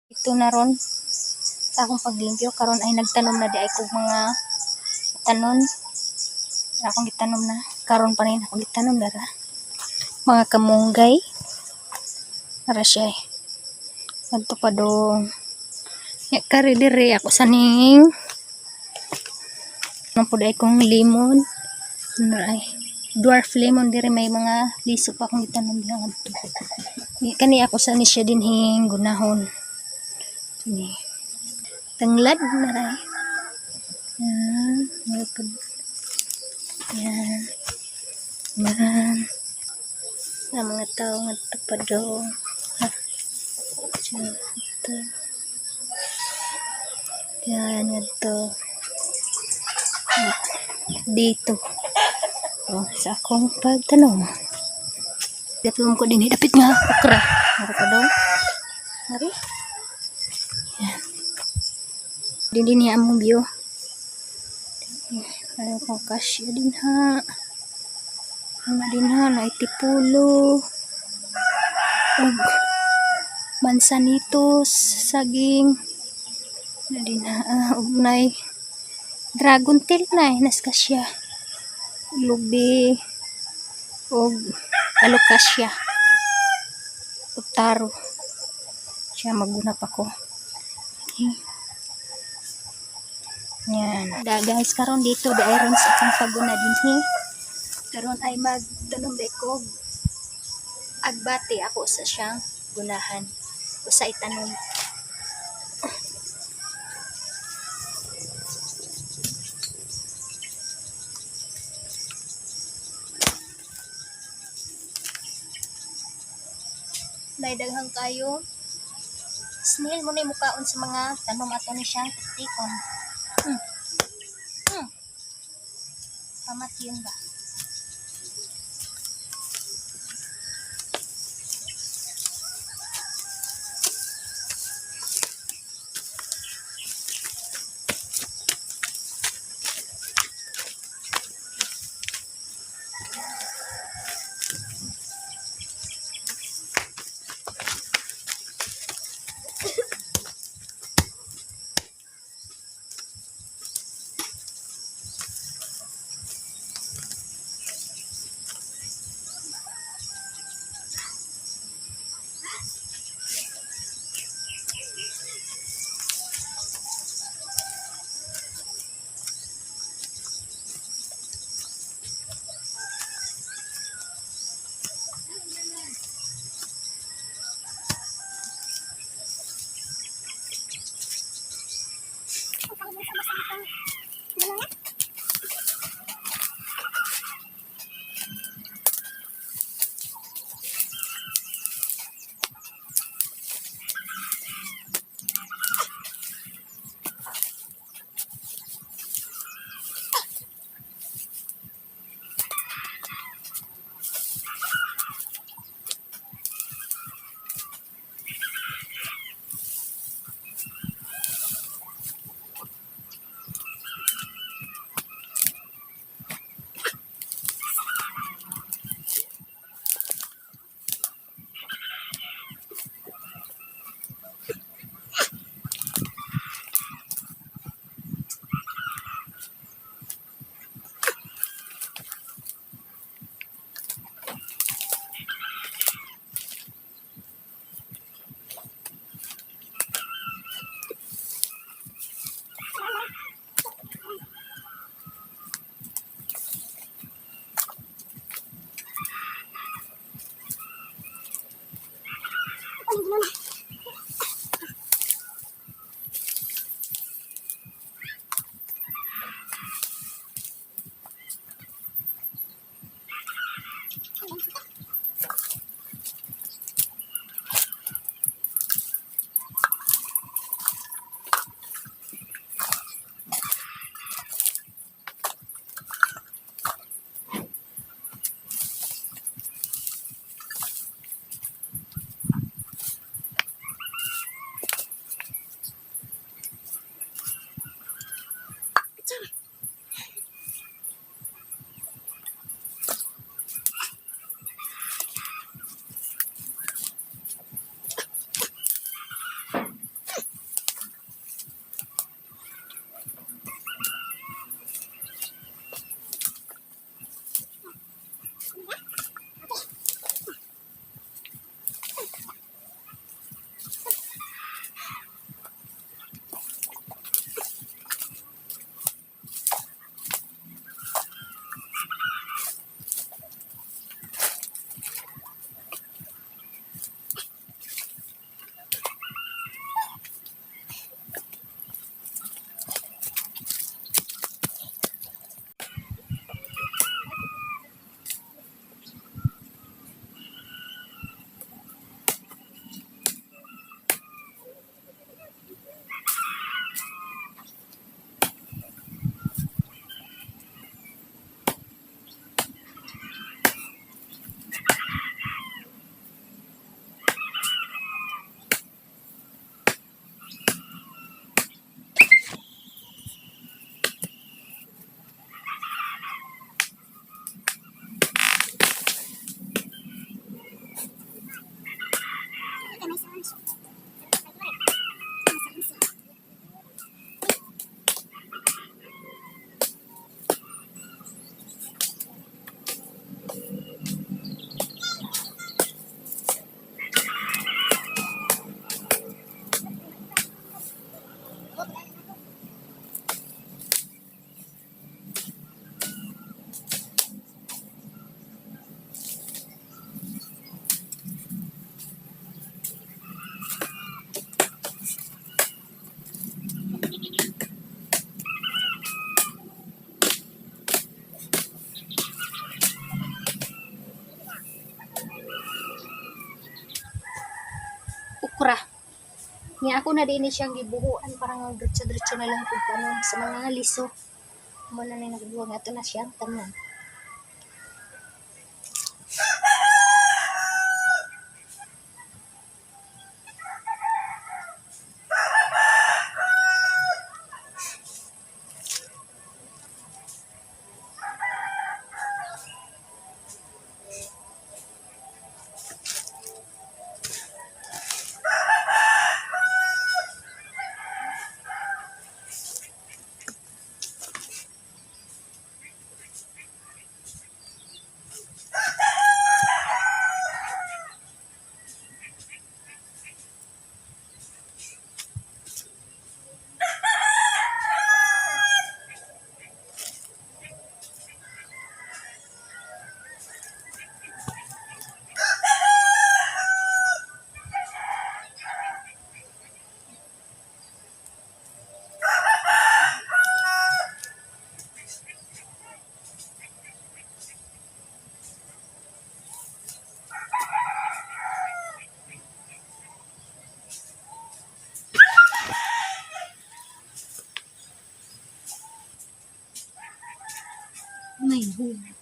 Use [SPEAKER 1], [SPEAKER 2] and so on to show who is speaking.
[SPEAKER 1] Ito na ron sa akong paglimpyo karon ay nagtanom na di ay kog mga tanon. Akong gitanom na karon pa rin akong gitanom dara mga kamunggay para siya adto pa dong ya kari dire ako saning nang pud ay kong limon ay dwarf lemon dire may mga liso pa akong gitanom diha adto kani ako sa ni siya dinhing gunahon ni tanglad na ray yan yan sa mga tao nga tupado yan ito dito sa akong pagtanong gatulong ko din dapit nga okra mara pa daw mari yan din niya among view ayaw kong kasya din ha din ha na itipulo og mansanitos saging na din ha og nay dragon tail na naskasya lubi og alokasya og taro siya maguna pa ko yan da guys karon dito di iron sa akong paguna dinhi karon ay magtanong day ko agbati ako sa siyang gunahan o sa itanong naidaghang kayo snail mo na yung mukaon sa mga tanom ato ni siyang tikon pamat yun ba Nga ako na din siyang gibuhuan parang diretso-diretso na lang pud tanon sa mga liso. Mo na ni nagbuhat ato na siya tanan. May huli.